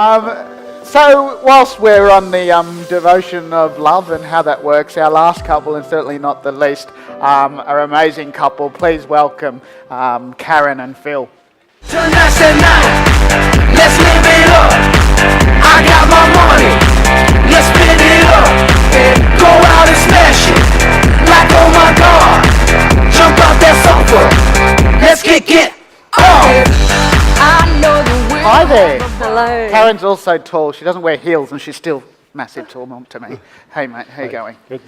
So whilst we're on the devotion of love and how that works, our last couple, and certainly not the least, are an amazing couple. Please welcome Karen and Phil. Tonight's the night, let's live it up. I got my money, let's spin it up. And go out and smash it, like oh my god. Jump out that sofa, let's kick it on. I know the way. Hi there. Hello. Karen's also tall. She doesn't wear heels and she's still massive tall to me. Hey mate, how you going? Good.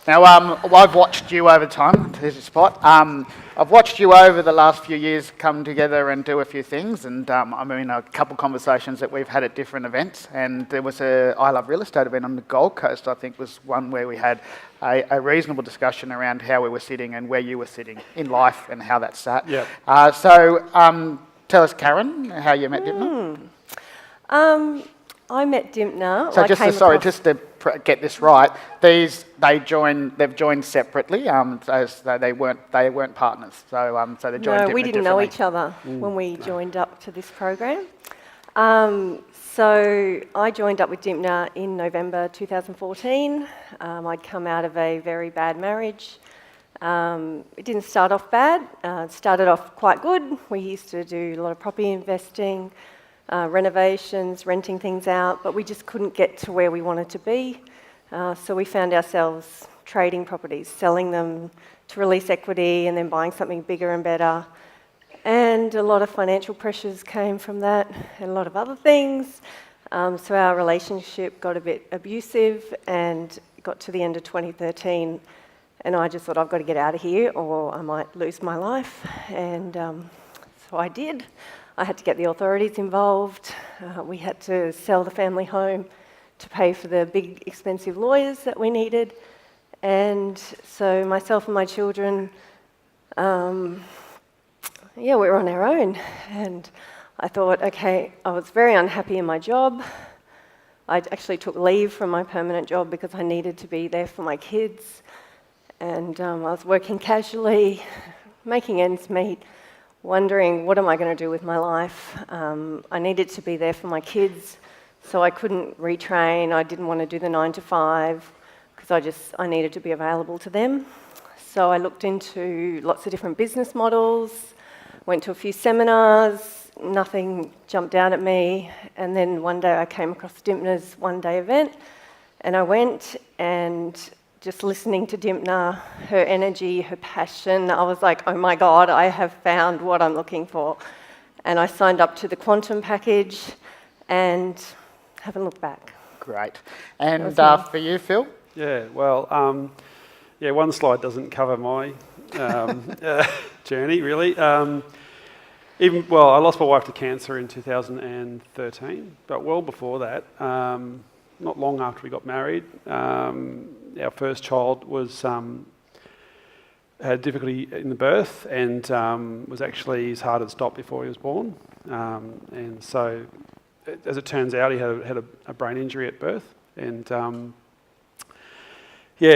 Now, I've watched you over time. There's a spot. I've watched you over the last few years come together and do a few things, and I mean a couple conversations that we've had at different events. And there was a I Love Real Estate event on the Gold Coast. I think was one where we had a reasonable discussion around how we were sitting and where you were sitting in life and how that sat. Yep. So tell us, Karen, how you met Dimna. I met Dimna. So just to get this right, they've joined separately. So they weren't partners. So they joined. No, we didn't know each other when we joined up to this program. So I joined up with Dimna in November 2014. I'd come out of a very bad marriage. It didn't start off bad. It started off quite good. We used to do a lot of property investing. Renovations, renting things out, but we just couldn't get to where we wanted to be. So we found ourselves trading properties, selling them to release equity and then buying something bigger and better. And a lot of financial pressures came from that and a lot of other things. So our relationship got a bit abusive and got to the end of 2013. And I just thought, I've got to get out of here or I might lose my life. And so I did. I had to get the authorities involved. We had to sell the family home to pay for the big expensive lawyers that we needed. And so myself and my children, we were on our own. And I thought, okay, I was very unhappy in my job. I actually took leave from my permanent job because I needed to be there for my kids. And I was working casually, making ends meet, wondering what am I going to do with my life. I needed to be there for my kids, so I couldn't retrain. I didn't want to do the 9 to 5 because I needed to be available to them. So I looked into lots of different business models, went to a few seminars, nothing jumped out at me. And then one day I came across Dimna's one-day event, and I went and just listening to Dimna, her energy, her passion, I was like, oh my God, I have found what I'm looking for. And I signed up to the Quantum package and haven't looked back. Great. And for you, Phil? Yeah, well, one slide doesn't cover my journey, really. I lost my wife to cancer in 2013, but well before that, not long after we got married, our first child had difficulty in the birth and was actually his heart had stopped before he was born. And so, as it turns out, he had a brain injury at birth. And he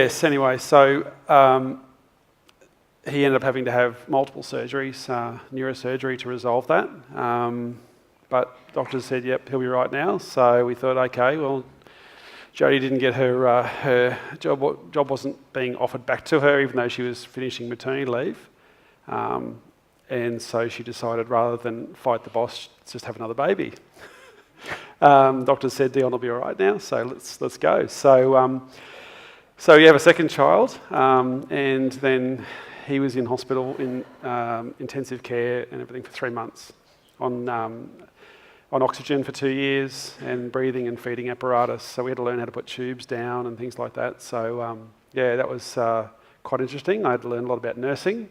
ended up having to have multiple surgeries, neurosurgery to resolve that. But doctors said, yep, he'll be right now. So we thought, okay, well, Jodie didn't get her job wasn't being offered back to her, even though she was finishing maternity leave. And so she decided, rather than fight the boss, just have another baby. Doctors said Dion will be all right now, so let's go. So we have a second child, and then he was in hospital in intensive care and everything for 3 months on oxygen for 2 years and breathing and feeding apparatus. So we had to learn how to put tubes down and things like that. So that was quite interesting. I had to learn a lot about nursing.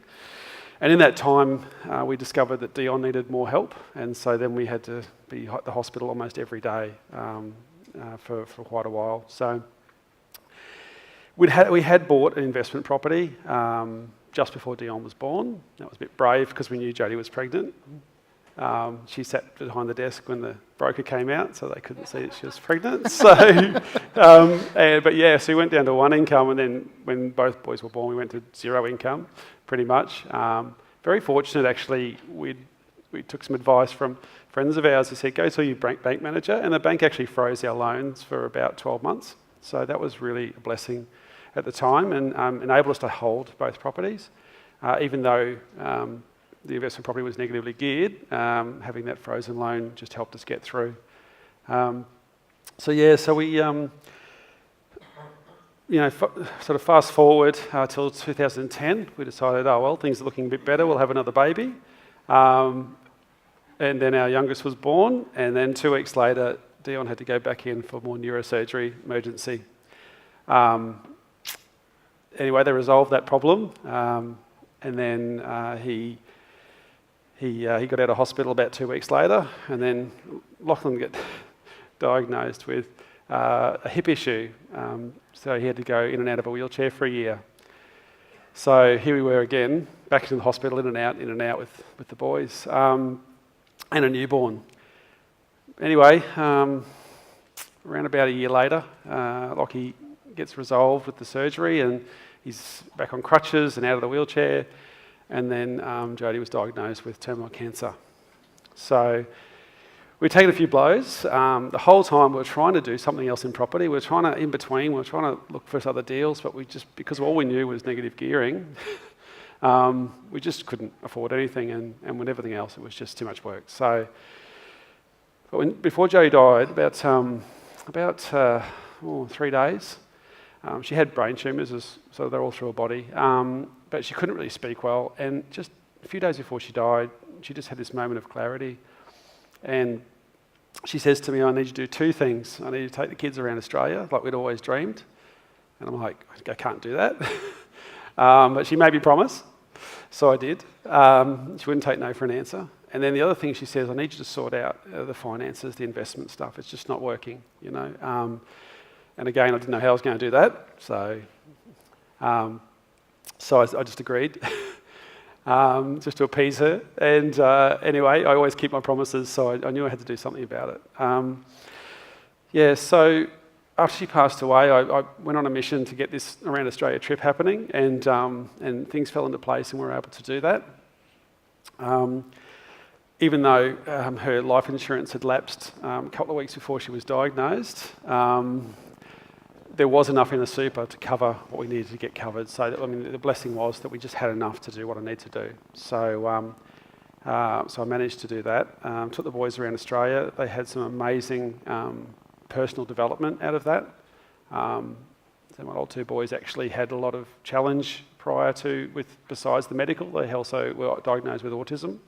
And in that time, we discovered that Dion needed more help. And so then we had to be at the hospital almost every day for quite a while. So we had bought an investment property just before Dion was born. That was a bit brave because we knew Jodie was pregnant. She sat behind the desk when the broker came out, so they couldn't see that she was pregnant. So, so we went down to one income, and then when both boys were born, we went to 0 income, pretty much. Very fortunate, actually. We took some advice from friends of ours, he said, go to your bank manager, and the bank actually froze our loans for about 12 months. So that was really a blessing at the time, and enabled us to hold both properties, even though the investment property was negatively geared. Having that frozen loan just helped us get through. So we, sort of fast forward till 2010, we decided, oh well, things are looking a bit better, we'll have another baby. And then our youngest was born, and then 2 weeks later, Dion had to go back in for more neurosurgery emergency. Anyway, they resolved that problem, and then he got out of hospital about 2 weeks later, and then Lachlan got diagnosed with a hip issue, so he had to go in and out of a wheelchair for a year. So here we were again, back into the hospital, in and out with the boys, and a newborn. Anyway, around about a year later, Lockie gets resolved with the surgery, and he's back on crutches and out of the wheelchair, and then Jodie was diagnosed with terminal cancer. So we've taken a few blows. The whole time we were trying to do something else in property. We were trying to look for other deals, but because all we knew was negative gearing, we just couldn't afford anything, and with everything else, it was just too much work. So, before Jodie died, about 3 days, she had brain tumours, so they're all through her body, but she couldn't really speak well. And just a few days before she died, she just had this moment of clarity. And she says to me, I need you to do 2 things. I need you to take the kids around Australia, like we'd always dreamed. And I'm like, I can't do that. But she made me promise. So I did. She wouldn't take no for an answer. And then the other thing she says, I need you to sort out the finances, the investment stuff. It's just not working, And again, I didn't know how I was going to do that. So I just agreed. Just to appease her. And anyway, I always keep my promises, so I knew I had to do something about it. So after she passed away, I went on a mission to get this Around Australia trip happening, and things fell into place, and we were able to do that. Even though her life insurance had lapsed a couple of weeks before she was diagnosed, there was enough in the super to cover what we needed to get covered. So, the blessing was that we just had enough to do what I need to do. So, so I managed to do that. Took the boys around Australia. They had some amazing personal development out of that. So my old 2 boys actually had a lot of challenge prior to, besides the medical. They also were diagnosed with autism.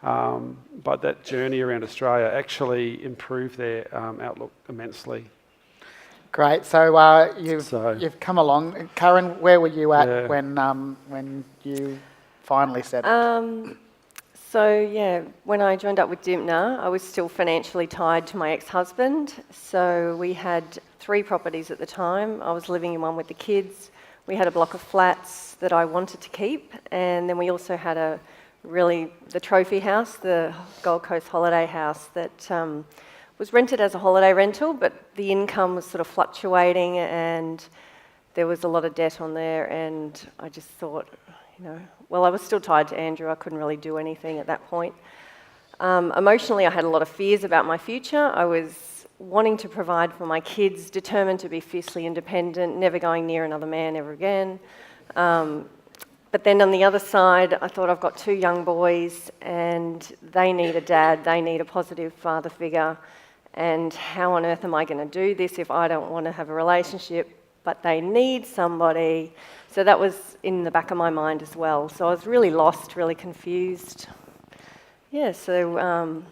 But that journey around Australia actually improved their outlook immensely. Great. So you've come along. Karen, where were you at when you finally said it? When I joined up with Dimpner, I was still financially tied to my ex-husband. So we had 3 properties at the time. I was living in one with the kids. We had a block of flats that I wanted to keep, and then we also had the trophy house, the Gold Coast holiday house that was rented as a holiday rental, but the income was sort of fluctuating, and there was a lot of debt on there, and I just thought, I was still tied to Andrew. I couldn't really do anything at that point. Emotionally, I had a lot of fears about my future. I was wanting to provide for my kids, determined to be fiercely independent, never going near another man ever again. But then on the other side, I thought, I've got 2 young boys, and they need a dad, they need a positive father figure, and how on earth am I going to do this if I don't want to have a relationship, but they need somebody? So that was in the back of my mind as well. So I was really lost, really confused. I'll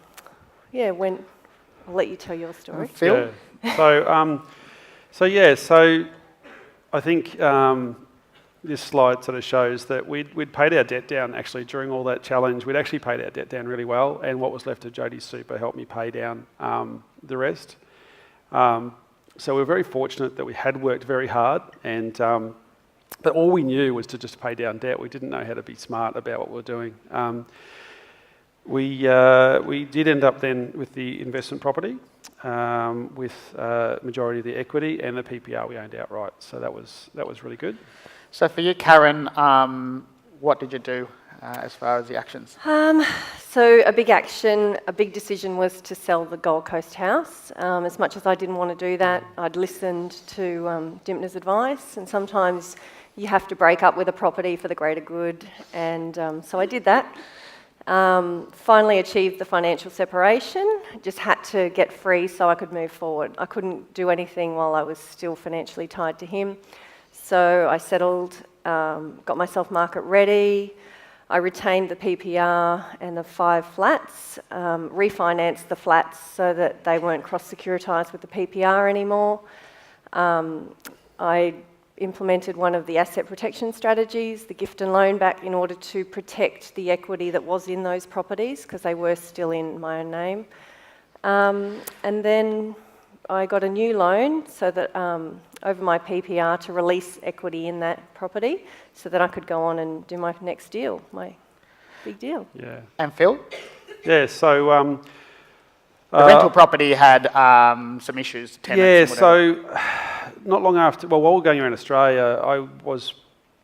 let you tell your story. Phil? Yeah. So I think this slide sort of shows that we'd paid our debt down actually during all that challenge. We'd actually paid our debt down really well, and what was left of Jodie's super helped me pay down the rest. So we're very fortunate that we had worked very hard, and but all we knew was to just pay down debt. We didn't know how to be smart about what we were doing. We did end up then with the investment property, with majority of the equity, and the PPR we owned outright. So that was really good. So for you, Karen, what did you do as far as the actions? So a big decision was to sell the Gold Coast house. As much as I didn't want to do that, I'd listened to Dimpner's advice, and sometimes you have to break up with a property for the greater good, and so I did that. Finally achieved the financial separation, just had to get free so I could move forward. I couldn't do anything while I was still financially tied to him. So I settled, got myself market ready. I retained the PPR and the 5 flats, refinanced the flats so that they weren't cross-securitised with the PPR anymore. I implemented one of the asset protection strategies, the gift and loan back, in order to protect the equity that was in those properties because they were still in my own name. And then I got a new loan so that over my PPR to release equity in that property so that I could go on and do my next deal, my big deal. Yeah. And Phil? Yeah, so... The rental property had some issues, tenants and whatever. So not long after, well, while we were going around Australia, I was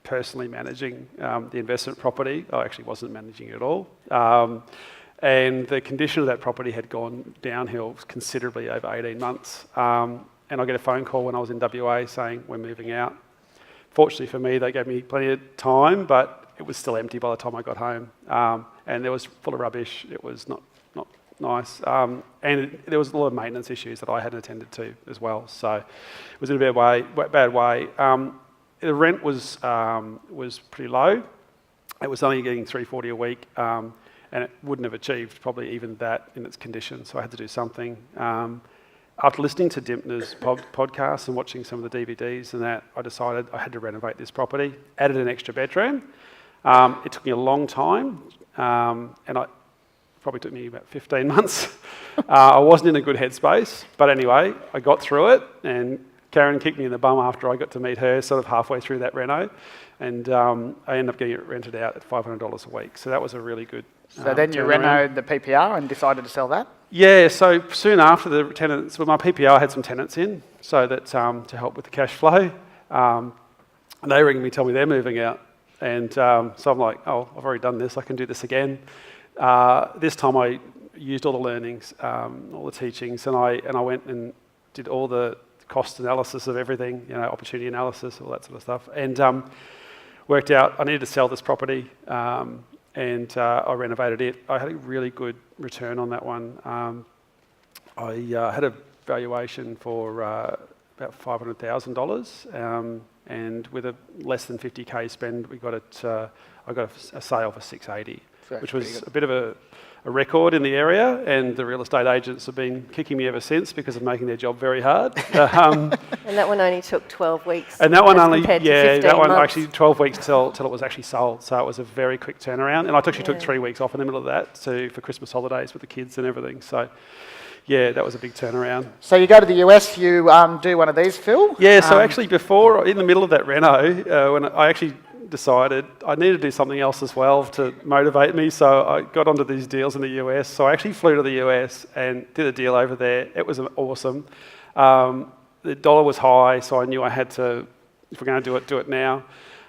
personally managing the investment property. I actually wasn't managing it at all. And the condition of that property had gone downhill considerably over 18 months. And I get a phone call when I was in WA saying, we're moving out. Fortunately for me, they gave me plenty of time, but it was still empty by the time I got home. And it was full of rubbish. It was not nice. And there was a lot of maintenance issues that I hadn't attended to as well. So it was in a bad way. The rent was pretty low. It was only getting $340 a week, and it wouldn't have achieved probably even that in its condition. So I had to do something. After listening to Dimpner's podcast and watching some of the DVDs and that, I decided I had to renovate this property, added an extra bedroom. It took me a long time, and probably took me about 15 months. I wasn't in a good headspace, but anyway, I got through it, and Karen kicked me in the bum after I got to meet her sort of halfway through that reno, and I ended up getting it rented out at $500 a week. So that was a really good So then you turnaround. renoed the PPR and decided to sell that? Yeah, so soon after the tenants, well, my PPR had some tenants in, so that to help with the cash flow, and they ring me, tell me they're moving out, and so I'm like, oh, I've already done this, I can do this again. This time I used all the learnings, all the teachings, and I went and did all the cost analysis of everything, opportunity analysis, all that sort of stuff, and worked out I needed to sell this property. And I renovated it. I had a really good return on that one. I had a valuation for about $500,000, and with a less than 50k spend, we got it. I got a sale for $680, which was a bit of a record in the area. And the real estate agents have been kicking me ever since because of making their job very hard. And that one only took 12 weeks. And that one as only, compared to yeah, 15 that one months. actually 12 weeks till it was actually sold. So it was a very quick turnaround. And I actually took 3 weeks off in the middle of that for Christmas holidays with the kids and everything. So yeah, that was a big turnaround. So you go to the US, you do one of these, Phil? Yeah, so actually in the middle of that reno, when I actually decided I needed to do something else as well to motivate me, so I got onto these deals in the US. So I actually flew to the US and did a deal over there. It was awesome. The dollar was high, so I knew I had to, if we're going to do it now.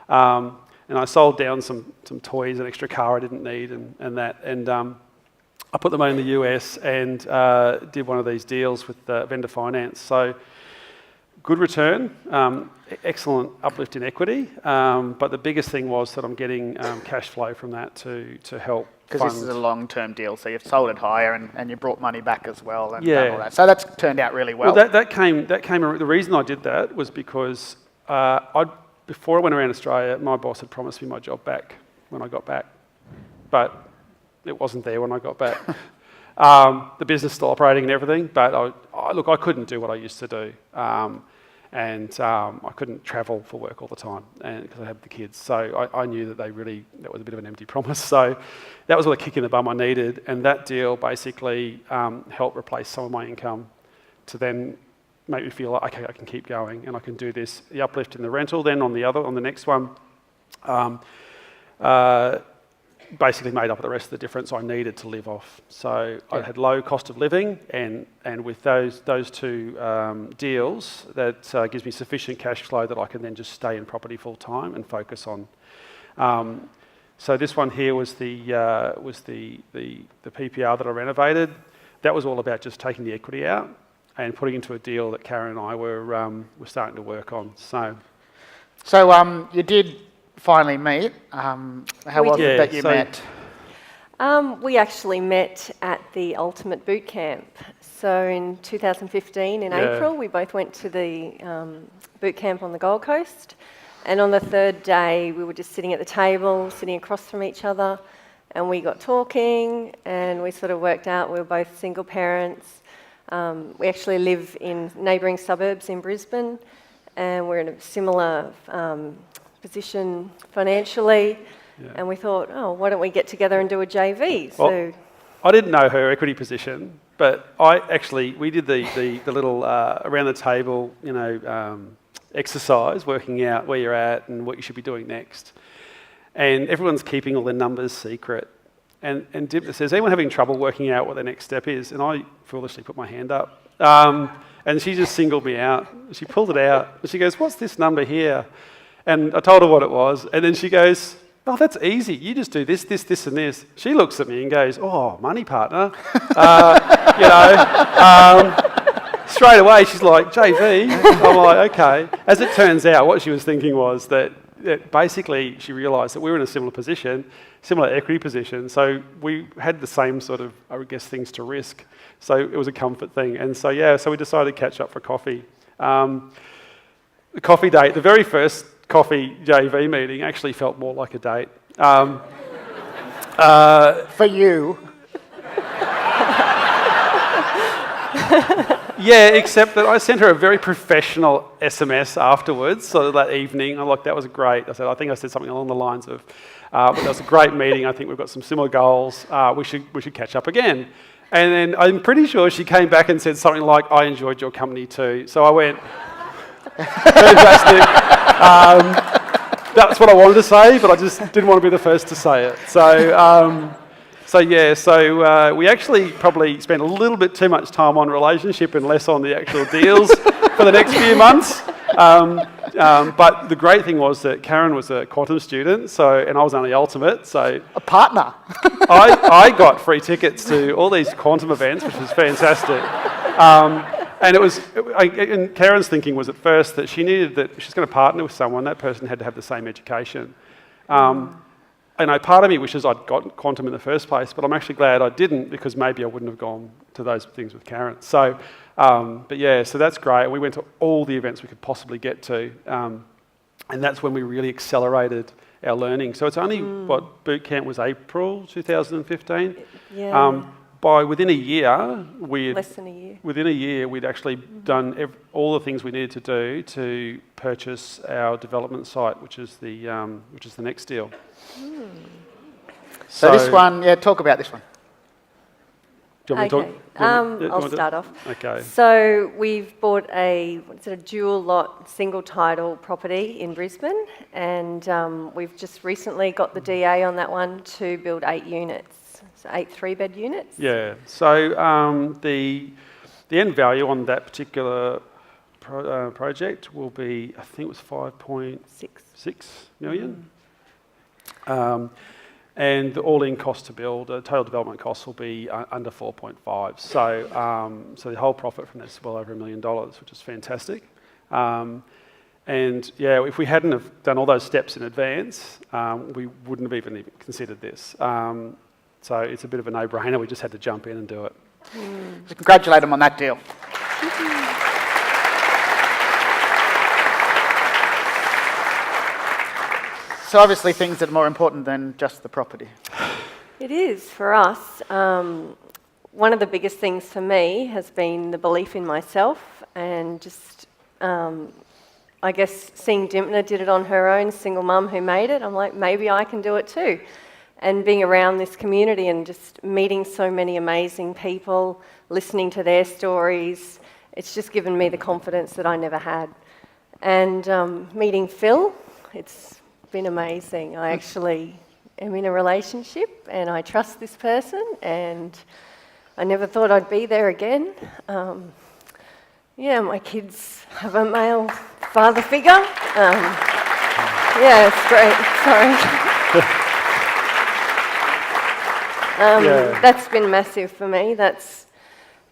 And I sold down some toys, an extra car I didn't need, and that. And I put them in the US and did one of these deals with vendor finance. So good return, excellent uplift in equity, but the biggest thing was that I'm getting cash flow from that to help Because fund. this is a long-term deal, so you've sold it higher and you brought money back as well and Yeah. done all that. So that's turned out really well. Well, that came. The reason I did that was because before I went around Australia, my boss had promised me my job back when I got back, but it wasn't there when I got back. The business still operating and everything, but I couldn't do what I used to do, and I couldn't travel for work all the time, and because I had the kids. So I knew that that was a bit of an empty promise. So that was what a kick in the bum I needed, and that deal basically helped replace some of my income to then make me feel like, okay, I can keep going and I can do this. The uplift in the rental then on the next one, basically made up the rest of the difference I needed to live off. So I had low cost of living, and with those two deals, that gives me sufficient cash flow that I can then just stay in property full time and focus on So this one here was the PPR that I renovated. That was all about just taking the equity out and putting into a deal that Karen and I were starting to work on. So you did finally meet. How was it that you met? We actually met at the Ultimate Boot Camp. So in 2015, in April, we both went to the boot camp on the Gold Coast. And on the third day, we were just sitting at the table, sitting across from each other, and we got talking, and we sort of worked out we were both single parents. We actually live in neighbouring suburbs in Brisbane, and we're in a similar position financially. Yeah. And we thought, oh, why don't we get together and do a JV? Well, I didn't know her equity position, but we did the little around the table, exercise, working out where you're at and what you should be doing next. And everyone's keeping all their numbers secret. And Dipna says, anyone having trouble working out what the next step is? And I foolishly put my hand up. And she just singled me out. She pulled it out. And she goes, what's this number here? And I told her what it was. And then she goes, oh, that's easy. You just do this, this, this, and this. She looks at me and goes, oh, money partner. Straight away, she's like, JV. I'm like, okay. As it turns out, what she was thinking was that basically she realised that we were in a similar position, similar equity position, so we had the same sort of, I guess, things to risk. So it was a comfort thing. And so we decided to catch up for coffee. The coffee date, the very first coffee JV meeting actually felt more like a date. For you. Yeah, except that I sent her a very professional SMS afterwards, sort of that evening. I'm like, that was great. I think I said something along the lines of, but that was a great meeting. I think we've got some similar goals. We should catch up again. And then I'm pretty sure she came back and said something like, I enjoyed your company too. So I went, fantastic. That's what I wanted to say, but I just didn't want to be the first to say it. So we actually probably spent a little bit too much time on relationship and less on the actual deals for the next few months. But the great thing was that Karen was a quantum student, and I was only ultimate, so a partner. I got free tickets to all these quantum events, which was fantastic. And Karen's thinking was at first that she needed that if she's going to partner with someone, that person had to have the same education. And part of me wishes I'd got quantum in the first place, but I'm actually glad I didn't, because maybe I wouldn't have gone to those things with Karen. So that's great. We went to all the events we could possibly get to, and that's when we really accelerated our learning. So it's only, boot camp was April 2015? Yeah. By within a year, less than a year. Within a year, we'd actually done all the things we needed to do to purchase our development site, which is the next deal. So this one, talk about this one. Do you want me to talk? I'll start off. Okay. So we've bought a dual lot, single title property in Brisbane, and we've just recently got the DA on that one to build 8 units. So 8 3-bed units. Yeah. So the end value on that particular project will be, I think it was 5.6 million. And the all-in cost to build, total development costs will be under 4.5. So the whole profit from this is well over $1 million, which is fantastic. If we hadn't have done all those steps in advance, we wouldn't have even considered this. So it's a bit of a no-brainer. We just had to jump in and do it. So congratulate them on that deal. So obviously things that are more important than just the property. It is for us. One of the biggest things for me has been the belief in myself, and just, I guess, seeing Dipna did it on her own, single mum who made it. I'm like, maybe I can do it too. And being around this community and just meeting so many amazing people, listening to their stories, it's just given me the confidence that I never had. And meeting Phil, it's been amazing. I actually am in a relationship and I trust this person, and I never thought I'd be there again. My kids have a male father figure. It's great. Sorry. Yeah. That's been massive for me. That's,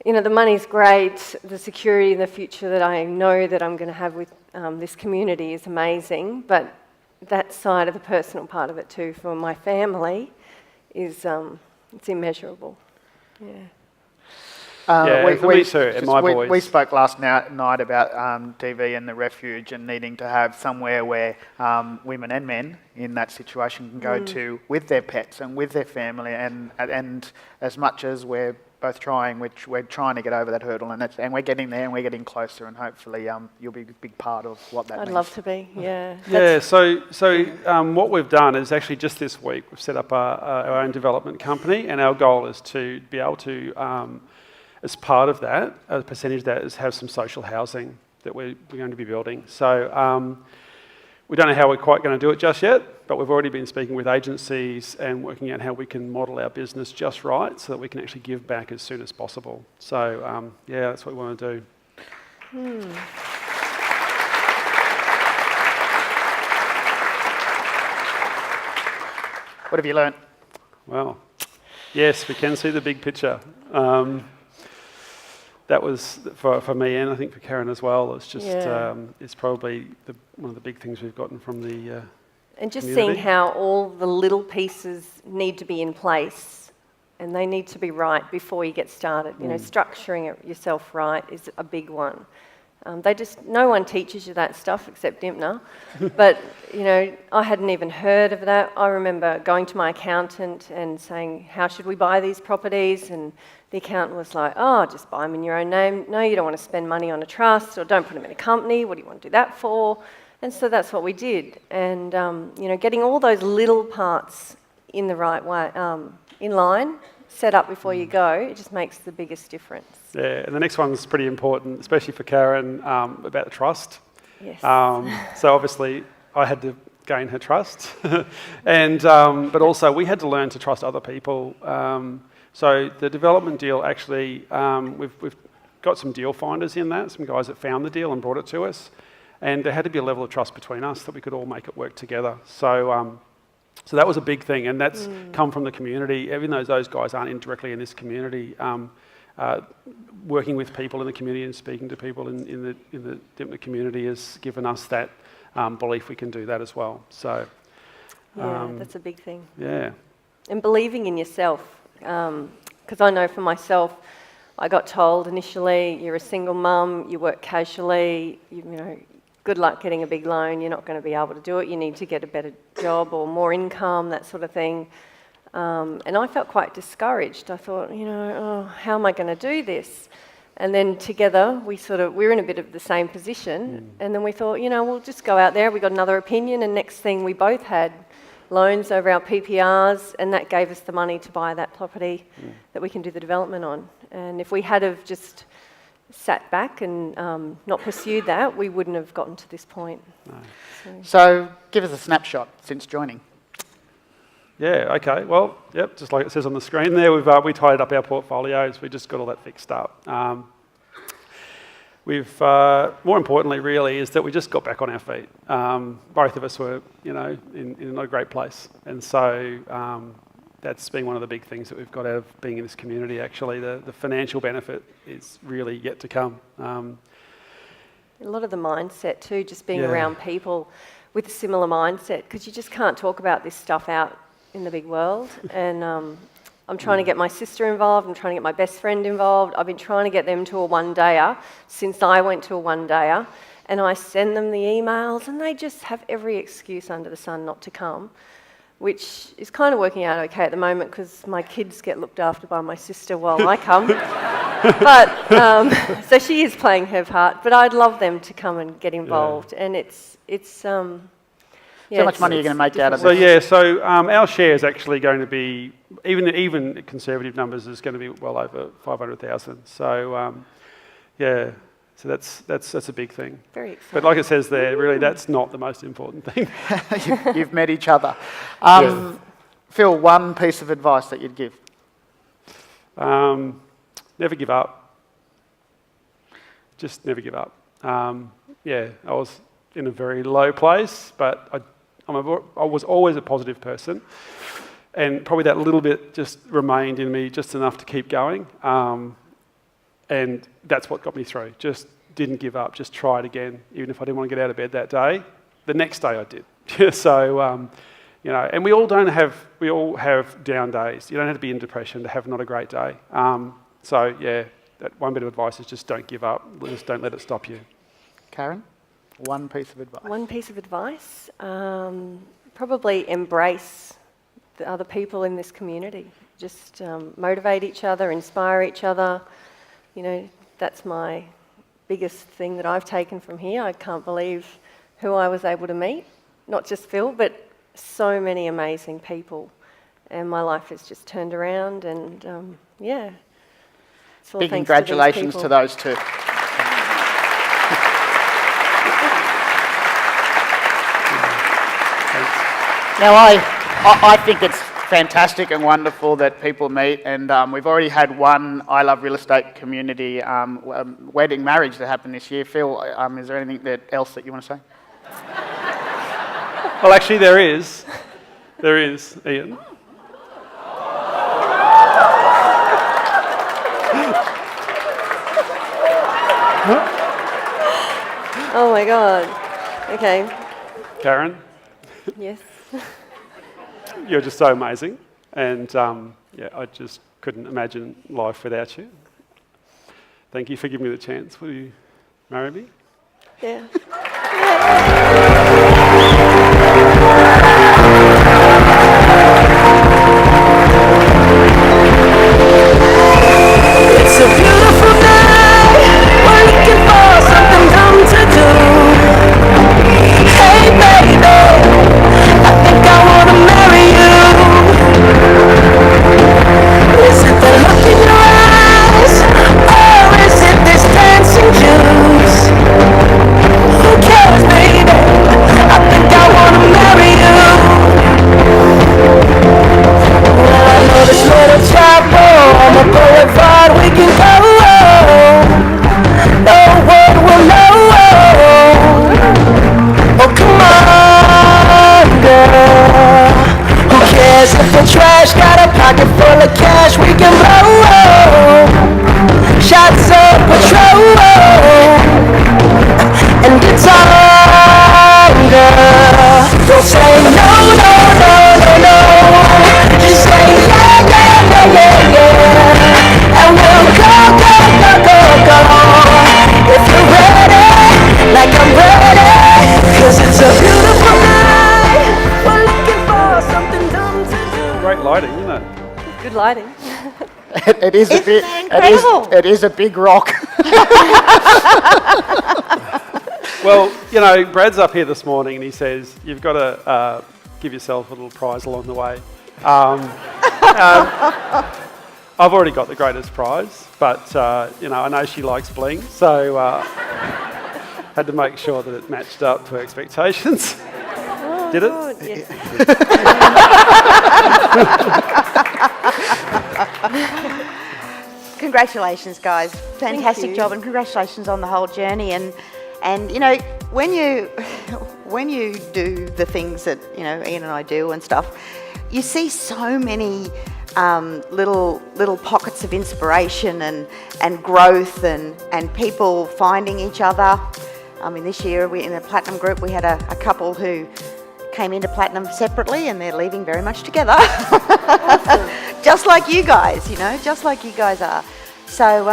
you know, the money's great, the security in the future that I know that I'm going to have with this community is amazing, but that side of the personal part of it too for my family is it's immeasurable. Yeah. Yeah, for me too, and my boys. We spoke last night about DV and the refuge and needing to have somewhere where women and men in that situation can go to with their pets and with their family, and as much as we're both trying, we're trying to get over that hurdle, and we're getting there and we're getting closer, and hopefully you'll be a big part of what that means. I'd love to be, yeah. Yeah, so what we've done is actually just this week we've set up our own development company, and our goal is to be able to, as part of that, a percentage of that is have some social housing that we're going to be building. So we don't know how we're quite going to do it just yet, but we've already been speaking with agencies and working out how we can model our business just right so that we can actually give back as soon as possible. So yeah, that's what we want to do. What have you learnt? Well, yes, we can see the big picture. That was for me, and I think for Karen as well. It's just it's probably one of the big things we've gotten from the and just community. seeing how all the little pieces need to be in place, and they need to be right before you get started. You know, structuring it yourself right is a big one. No one teaches you that stuff except Dimpna. But, you know, I hadn't even heard of that. I remember going to my accountant and saying, how should we buy these properties? And the accountant was like, oh, just buy them in your own name. No, you don't want to spend money on a trust, or don't put them in a company. What do you want to do that for? And so that's what we did. And, you know, getting all those little parts in the right way, in line, set up before you go, it just makes the biggest difference. Yeah, and the next one's pretty important, especially for Karen, about the trust. Yes. So obviously I had to gain her trust, and but also we had to learn to trust other people. So the development deal actually, we've got some deal finders in that, some guys that found the deal and brought it to us, and there had to be a level of trust between us that we could all make it work together. So that was a big thing, and that's come from the community. Even though those guys aren't directly in this community, working with people in the community and speaking to people in the Dimpna community has given us that belief we can do that as well. So Yeah, that's a big thing. yeah, And believing in yourself, because I know for myself, I got told initially, you're a single mum, you work casually, you know, good luck getting a big loan, you're not going to be able to do it, you need to get a better job or more income, that sort of thing. And I felt quite discouraged. I thought, you know, oh, how am I going to do this? And then together, we're in a bit of the same position, and then we thought, you know, we'll just go out there, we got another opinion, and next thing we both had loans over our PPRs, and that gave us the money to buy that property that we can do the development on. And if we had have just sat back and not pursued that, we wouldn't have gotten to this point. no. So give us a snapshot since joining. Yeah, okay. Well, yep, just like it says on the screen there, we tidied up our portfolios. We just got all that fixed up. We've, more importantly, really, is that we just got back on our feet. Both of us were, you know, in not a great place. And so that's been one of the big things that we've got out of being in this community, actually. The financial benefit is really yet to come. A lot of the mindset too, just being around people with a similar mindset, because you just can't talk about this stuff out in the big world. And I'm trying to get my sister involved, I'm trying to get my best friend involved. I've been trying to get them to a one-dayer since I went to a one-dayer, and I send them the emails and they just have every excuse under the sun not to come, which is kind of working out okay at the moment because my kids get looked after by my sister while I come. But so she is playing her part, but I'd love them to come and get involved. And it's How much money are you going to make out of So this? yeah, our share is actually going to be, even conservative numbers, is going to be well over 500,000. So yeah, so that's a big thing. very exciting. But like it says there, really that's not the most important thing. You've met each other. Phil, one piece of advice that you'd give? Never give up. Just never give up. Yeah, I was in a very low place, but I was always a positive person. and probably that little bit just remained in me just enough to keep going. And that's what got me through. Just didn't give up, just tried again, even if I didn't want to get out of bed that day. The next day I did. So, you know, and we all have down days. You don't have to be in depression to have not a great day. So, yeah, that one bit of advice is just don't give up. Just don't let it stop you. Karen, one piece of advice. One piece of advice, probably embrace the other people in this community. Just motivate each other, inspire each other. You know, that's my biggest thing that I've taken from here. I can't believe who I was able to meet. Not just Phil, but so many amazing people. And my life has just turned around and, yeah. It's all Big thanks to these congratulations people. to those two. Now, I think it's fantastic and wonderful that people meet, and we've already had one I Love Real Estate community wedding marriage that happened this year. Phil, is there anything else that you want to say? Well, actually, there is. There is, Ian. Oh my God. Okay. Karen, Yes. you're just so amazing. And yeah, I just couldn't imagine life without you. Thank you for giving me the chance. Will you marry me? Yeah. It's a beautiful night. We're looking for something dumb to do. Hey baby, I think I wanna marry you. Is it the look in your eyes, or is it this dancing juice? Who cares, baby? I think I wanna marry you. Well, I know this little chapel on the boulevard we can go. No one will know. Oh, come on, girl. Who cares if the trash got a pocket full of cash we can blow? Shots of Patron, and it's on, girl. Don't say no, no, no, no, no. Just say yeah, yeah, yeah, yeah, yeah. And we'll go, go, go, go, go. If you're ready, like I'm ready. 'Cause it's a beautiful night. We're looking for something dumb to do. Great lighting, isn't it? Good lighting. It is a big. incredible? It is a big rock. Well, you know, Brad's up here this morning and he says, you've got to give yourself a little prize along the way. I've already got the greatest prize, but, you know, I know she likes bling, so had to make sure that it matched up to her expectations. Did it? Good, yes. Congratulations, guys. Fantastic you. job, and congratulations on the whole journey. And you know, when you do the things that, you know, Ian and I do and stuff, you see so many little pockets of inspiration and growth and people finding each other. I mean, this year in the Platinum group we had a couple who came into Platinum separately and they're leaving very much together. Just like you guys, you know, just like you guys are. So,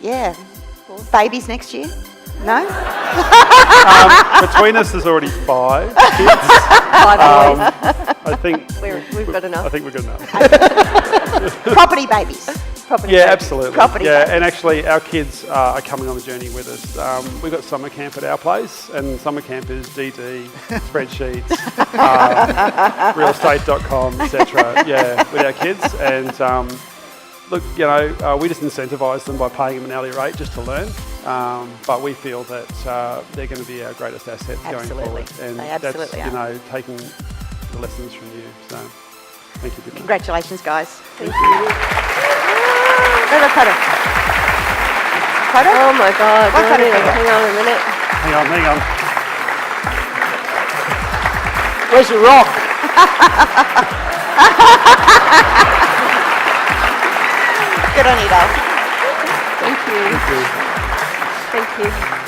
yeah, babies next year? No? Between us, there's already 5 kids. I think We've got enough. I think we're good enough. Property babies. Property Yeah, babies. absolutely. Property yeah, babies. and actually, our kids are coming on the journey with us. We've got summer camp at our place, and summer camp is DD, spreadsheets, realestate.com, etc. Yeah, with our kids. And look, you know, we just incentivise them by paying them an hourly rate just to learn. But we feel that they're going to be our greatest asset going Absolutely. forward. And They absolutely that's, you are. know, taking the lessons from you. So, thank you. Congratulations, guys. Thank you. There's a photo. Photo? Oh my God. What photo Hang have you got? on a minute. Hang on. Where's your rock? Good on you, Dale. Thank you. Thank you.